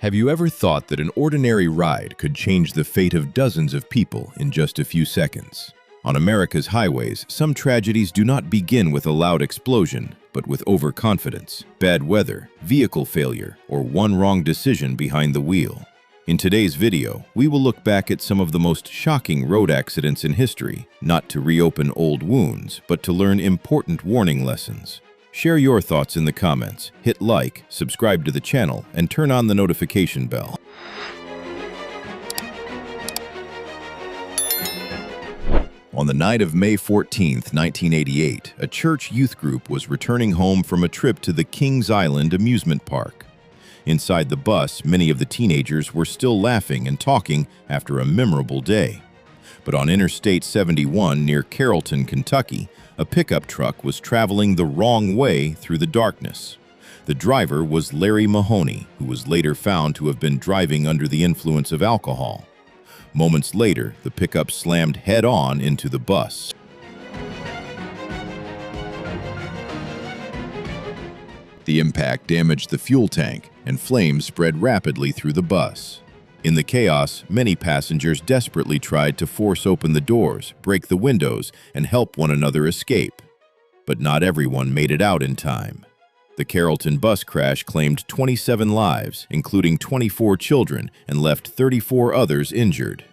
Have you ever thought that an ordinary ride could change the fate of dozens of people in just a few seconds? On America's highways, some tragedies do not begin with a loud explosion, but with overconfidence, bad weather, vehicle failure, or one wrong decision behind the wheel. In today's video, we will look back at some of the most shocking road accidents in history, not to reopen old wounds, but to learn important warning lessons. Share your thoughts in the comments, hit like, subscribe to the channel, and turn on the notification bell. On the night of May 14, 1988, a church youth group was returning home from a trip to the Kings Island amusement park. Inside the bus, many of the teenagers were still laughing and talking after a memorable day. But on Interstate 71 near Carrollton, Kentucky, a pickup truck was traveling the wrong way through the darkness. The driver was Larry Mahoney, who was later found to have been driving under the influence of alcohol. Moments later, the pickup slammed head-on into the bus. The impact damaged the fuel tank, and flames spread rapidly through the bus. In the chaos, many passengers desperately tried to force open the doors, break the windows, and help one another escape. But not everyone made it out in time. The Carrollton bus crash claimed 27 lives, including 24 children, and left 34 others injured.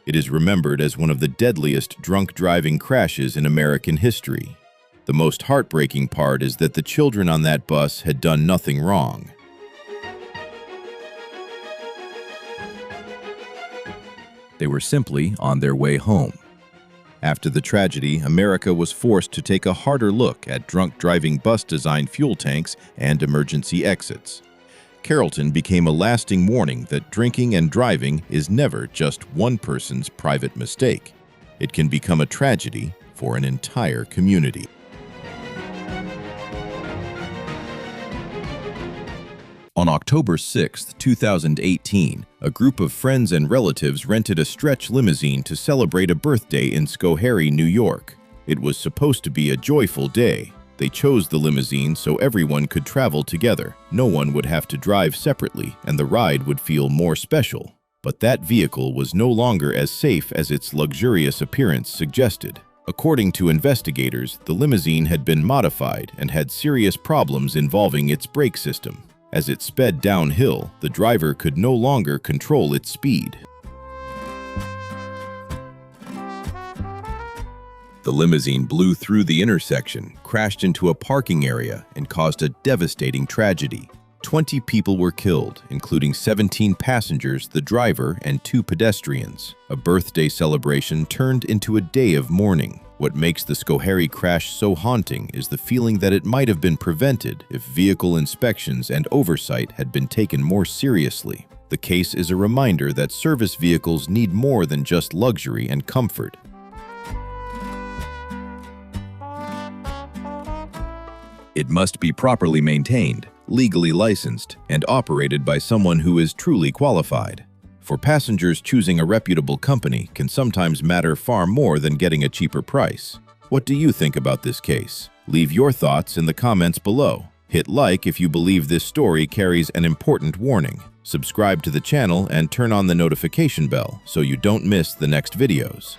It is remembered as one of the deadliest drunk driving crashes in American history. The most heartbreaking part is that the children on that bus had done nothing wrong. They were simply on their way home. After the tragedy, America was forced to take a harder look at drunk driving bus-designed fuel tanks and emergency exits. Carrollton became a lasting warning that drinking and driving is never just one person's private mistake. It can become a tragedy for an entire community. On October 6, 2018, a group of friends and relatives rented a stretch limousine to celebrate a birthday in Schoharie, New York. It was supposed to be a joyful day. They chose the limousine so everyone could travel together. No one would have to drive separately, and the ride would feel more special. But that vehicle was no longer as safe as its luxurious appearance suggested. According to investigators, the limousine had been modified and had serious problems involving its brake system. As it sped downhill, the driver could no longer control its speed. The limousine blew through the intersection, crashed into a parking area, and caused a devastating tragedy. 20 people were killed, including 17 passengers, the driver, and 2 pedestrians. A birthday celebration turned into a day of mourning. What makes the Schoharie crash so haunting is the feeling that it might have been prevented if vehicle inspections and oversight had been taken more seriously. The case is a reminder that service vehicles need more than just luxury and comfort. It must be properly maintained, legally licensed, and operated by someone who is truly qualified. For passengers, choosing a reputable company can sometimes matter far more than getting a cheaper price. What do you think about this case? Leave your thoughts in the comments below. Hit like if you believe this story carries an important warning. Subscribe to the channel and turn on the notification bell so you don't miss the next videos.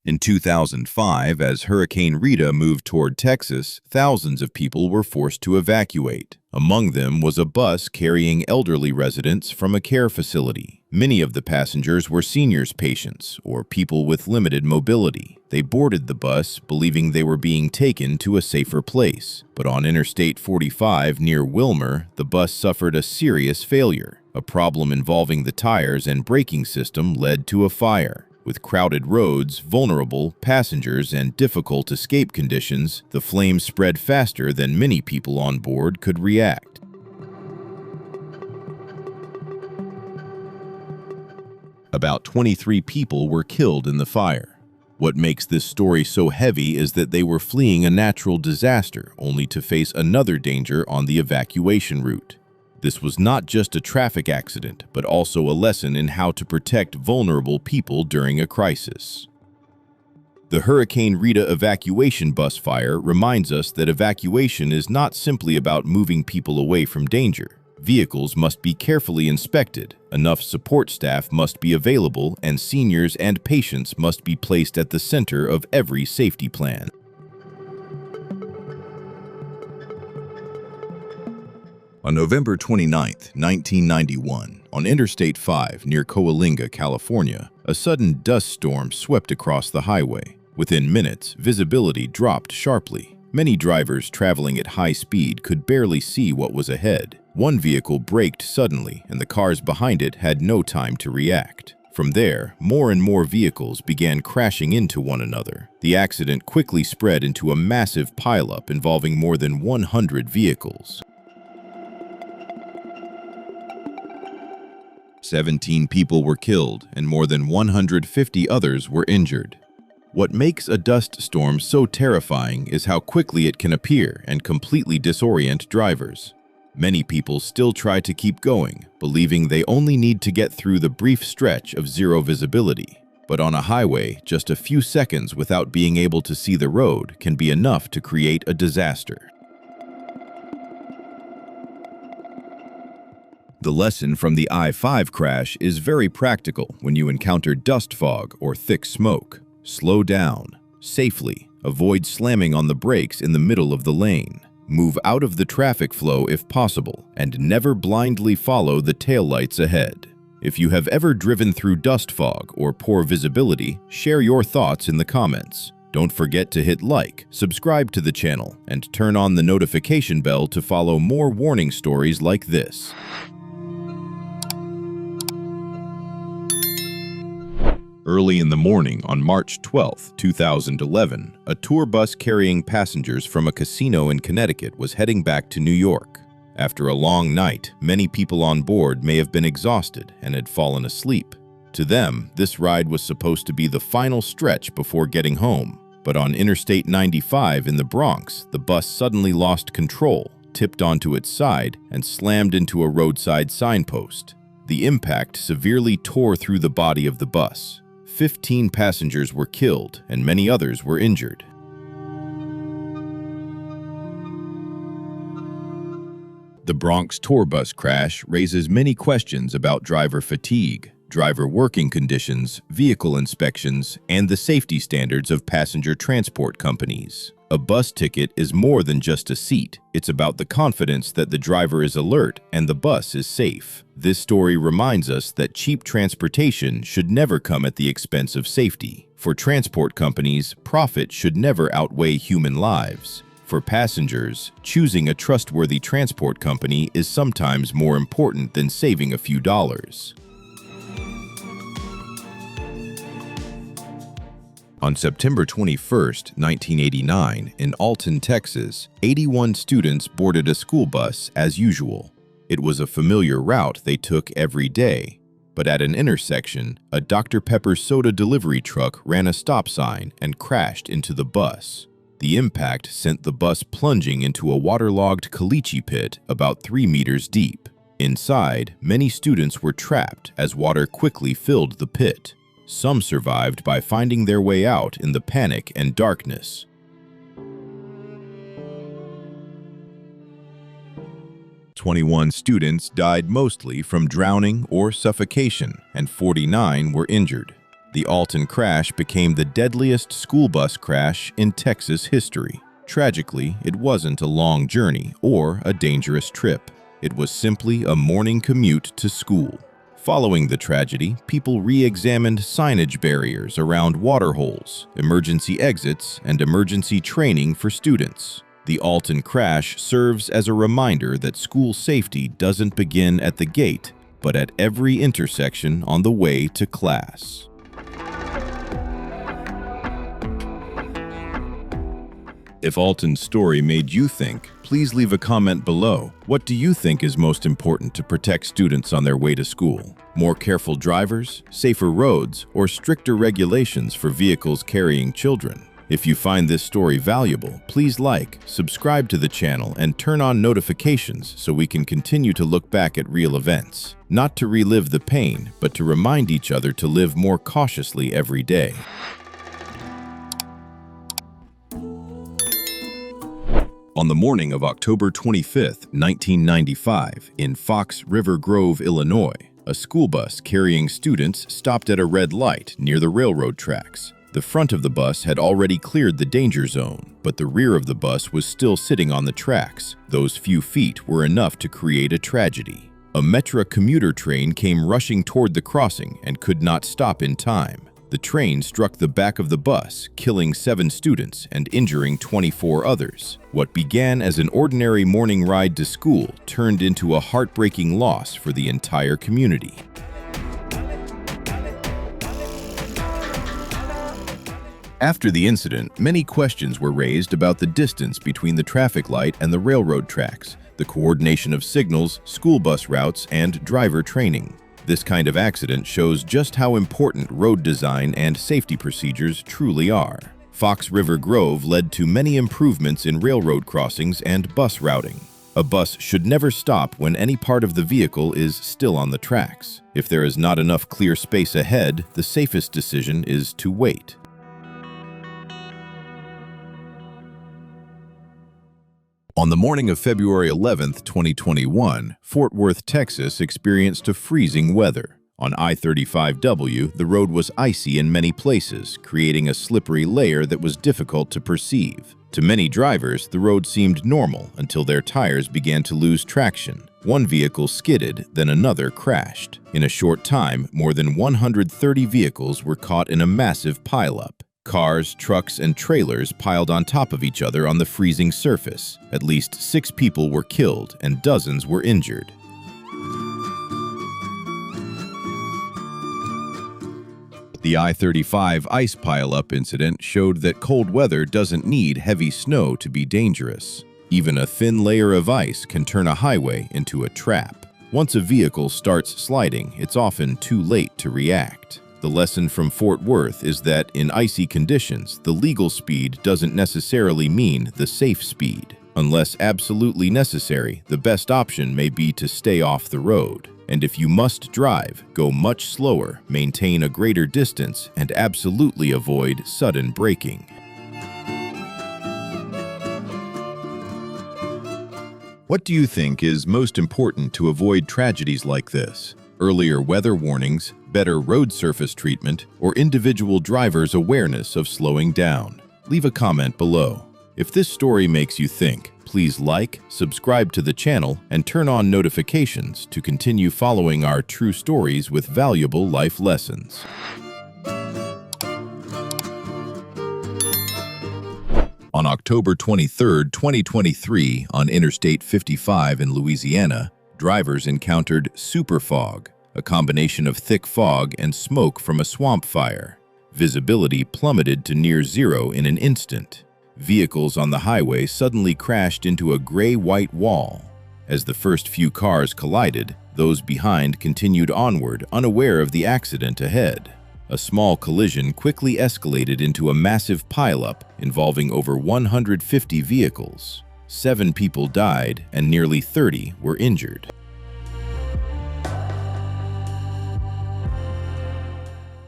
In 2005, as Hurricane Rita moved toward Texas, thousands of people were forced to evacuate. Among them was a bus carrying elderly residents from a care facility. Many of the passengers were seniors patients or people with limited mobility. They boarded the bus, believing they were being taken to a safer place. But on Interstate 45 near Wilmer, the bus suffered a serious failure. A problem involving the tires and braking system led to a fire. With crowded roads, vulnerable passengers, and difficult escape conditions, the flames spread faster than many people on board could react. About 23 people were killed in the fire. What makes this story so heavy is that they were fleeing a natural disaster, only to face another danger on the evacuation route. This was not just a traffic accident, but also a lesson in how to protect vulnerable people during a crisis. The Hurricane Rita evacuation bus fire reminds us that evacuation is not simply about moving people away from danger. Vehicles must be carefully inspected, enough support staff must be available, and seniors and patients must be placed at the center of every safety plan. On November 29, 1991, on Interstate 5 near Coalinga, California, a sudden dust storm swept across the highway. Within minutes, visibility dropped sharply. Many drivers traveling at high speed could barely see what was ahead. One vehicle braked suddenly, and the cars behind it had no time to react. From there, more and more vehicles began crashing into one another. The accident quickly spread into a massive pileup involving more than 100 vehicles. 17 people were killed, and more than 150 others were injured. What makes a dust storm so terrifying is how quickly it can appear and completely disorient drivers. Many people still try to keep going, believing they only need to get through the brief stretch of zero visibility. But on a highway, just a few seconds without being able to see the road can be enough to create a disaster. The lesson from the I-5 crash is very practical when you encounter dust fog or thick smoke. Slow down, safely, avoid slamming on the brakes in the middle of the lane. Move out of the traffic flow if possible, and never blindly follow the taillights ahead. If you have ever driven through dust fog or poor visibility, share your thoughts in the comments. Don't forget to hit like, subscribe to the channel, and turn on the notification bell to follow more warning stories like this. Early in the morning on March 12, 2011, a tour bus carrying passengers from a casino in Connecticut was heading back to New York. After a long night, many people on board may have been exhausted and had fallen asleep. To them, this ride was supposed to be the final stretch before getting home. But on Interstate 95 in the Bronx, the bus suddenly lost control, tipped onto its side, and slammed into a roadside signpost. The impact severely tore through the body of the bus. 15 passengers were killed and many others were injured. The Bronx tour bus crash raises many questions about driver fatigue, driver working conditions, vehicle inspections, and the safety standards of passenger transport companies. A bus ticket is more than just a seat. It's about the confidence that the driver is alert and the bus is safe. This story reminds us that cheap transportation should never come at the expense of safety. For transport companies, profit should never outweigh human lives. For passengers, choosing a trustworthy transport company is sometimes more important than saving a few dollars. On September 21, 1989, in Alton, Texas, 81 students boarded a school bus as usual. It was a familiar route they took every day. But at an intersection, a Dr. Pepper soda delivery truck ran a stop sign and crashed into the bus. The impact sent the bus plunging into a waterlogged caliche pit about 3 meters deep. Inside, many students were trapped as water quickly filled the pit. Some survived by finding their way out in the panic and darkness. "21 students died mostly from drowning or suffocation, and 49 were injured. The Alton crash became the deadliest school bus crash in Texas history. Tragically, it wasn't a long journey or a dangerous trip. It was simply a morning commute to school. Following the tragedy, people re-examined signage barriers around water holes, emergency exits, and emergency training for students. The Alton crash serves as a reminder that school safety doesn't begin at the gate, but at every intersection on the way to class. If Alton's story made you think, please leave a comment below. What do you think is most important to protect students on their way to school? More careful drivers, safer roads, or stricter regulations for vehicles carrying children? If you find this story valuable, please like, subscribe to the channel, and turn on notifications so we can continue to look back at real events. Not to relive the pain, but to remind each other to live more cautiously every day. On the morning of October 25, 1995, in Fox River Grove, Illinois, a school bus carrying students stopped at a red light near the railroad tracks. The front of the bus had already cleared the danger zone, but the rear of the bus was still sitting on the tracks. Those few feet were enough to create a tragedy. A Metra commuter train came rushing toward the crossing and could not stop in time. The train struck the back of the bus, killing 7 students and injuring 24 others. What began as an ordinary morning ride to school turned into a heartbreaking loss for the entire community. After the incident, many questions were raised about the distance between the traffic light and the railroad tracks, the coordination of signals, school bus routes, and driver training. This kind of accident shows just how important road design and safety procedures truly are. Fox River Grove led to many improvements in railroad crossings and bus routing. A bus should never stop when any part of the vehicle is still on the tracks. If there is not enough clear space ahead, the safest decision is to wait. On the morning of February 11, 2021, Fort Worth, Texas experienced a freezing weather. On I-35W, the road was icy in many places, creating a slippery layer that was difficult to perceive. To many drivers, the road seemed normal until their tires began to lose traction. One vehicle skidded, then another crashed. In a short time, more than 130 vehicles were caught in a massive pileup. Cars, trucks, and trailers piled on top of each other on the freezing surface. At least 6 people were killed and dozens were injured. The I-35 ice pileup incident showed that cold weather doesn't need heavy snow to be dangerous. Even a thin layer of ice can turn a highway into a trap. Once a vehicle starts sliding, it's often too late to react. The lesson from Fort Worth is that in icy conditions, the legal speed doesn't necessarily mean the safe speed. Unless absolutely necessary, the best option may be to stay off the road. And if you must drive, go much slower, maintain a greater distance, and absolutely avoid sudden braking. What do you think is most important to avoid tragedies like this? Earlier weather warnings, better road surface treatment, or individual drivers' awareness of slowing down? Leave a comment below. If this story makes you think, please like, subscribe to the channel, and turn on notifications to continue following our true stories with valuable life lessons. On October 23, 2023, on Interstate 55 in Louisiana, drivers encountered super fog, a combination of thick fog and smoke from a swamp fire. Visibility plummeted to near zero in an instant. Vehicles on the highway suddenly crashed into a gray-white wall. As the first few cars collided, those behind continued onward, unaware of the accident ahead. A small collision quickly escalated into a massive pileup involving over 150 vehicles. 7 people died and nearly 30 were injured.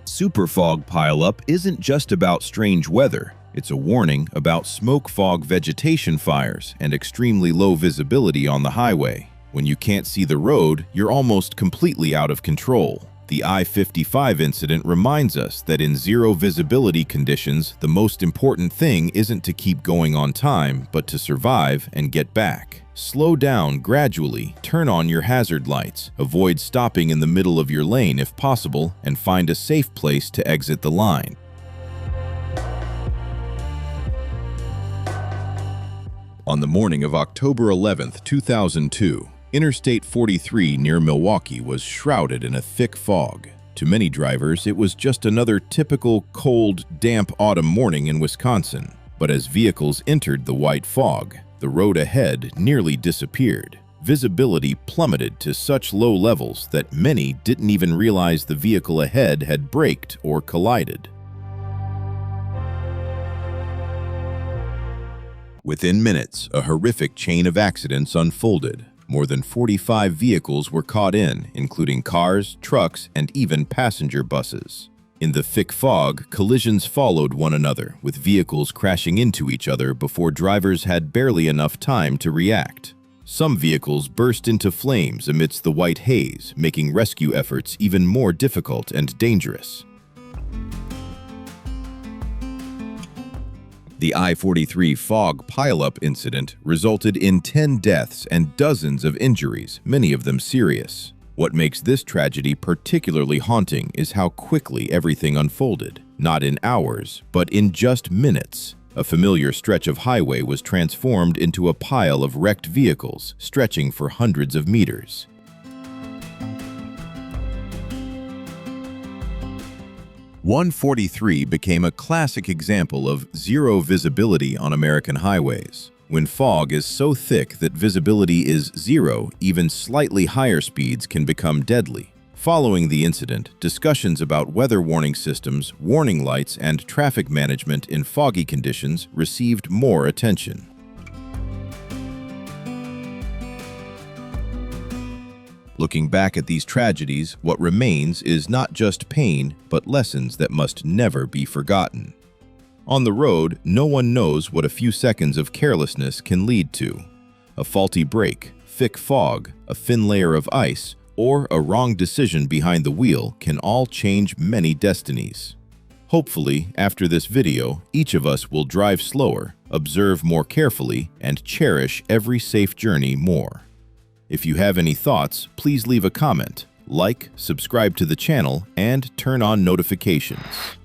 Superfog pileup isn't just about strange weather. It's a warning about smoke fog vegetation fires and extremely low visibility on the highway. When you can't see the road, you're almost completely out of control. The I-55 incident reminds us that in zero visibility conditions, the most important thing isn't to keep going on time, but to survive and get back. Slow down gradually, turn on your hazard lights, avoid stopping in the middle of your lane if possible, and find a safe place to exit the line. On the morning of October 11, 2002, Interstate 43 near Milwaukee was shrouded in a thick fog. To many drivers, it was just another typical cold, damp autumn morning in Wisconsin. But as vehicles entered the white fog, the road ahead nearly disappeared. Visibility plummeted to such low levels that many didn't even realize the vehicle ahead had braked or collided. Within minutes, a horrific chain of accidents unfolded. More than 45 vehicles were caught in, including cars, trucks, and even passenger buses. In the thick fog, collisions followed one another, with vehicles crashing into each other before drivers had barely enough time to react. Some vehicles burst into flames amidst the white haze, making rescue efforts even more difficult and dangerous. The I-43 fog pileup incident resulted in 10 deaths and dozens of injuries, many of them serious. What makes this tragedy particularly haunting is how quickly everything unfolded. Not in hours, but in just minutes. A familiar stretch of highway was transformed into a pile of wrecked vehicles, stretching for hundreds of meters. I-43 became a classic example of zero visibility on American highways. When fog is so thick that visibility is zero, even slightly higher speeds can become deadly. Following the incident, discussions about weather warning systems, warning lights, and traffic management in foggy conditions received more attention. Looking back at these tragedies, what remains is not just pain, but lessons that must never be forgotten. On the road, no one knows what a few seconds of carelessness can lead to. A faulty brake, thick fog, a thin layer of ice, or a wrong decision behind the wheel can all change many destinies. Hopefully, after this video, each of us will drive slower, observe more carefully, and cherish every safe journey more. If you have any thoughts, please leave a comment, like, subscribe to the channel, and turn on notifications.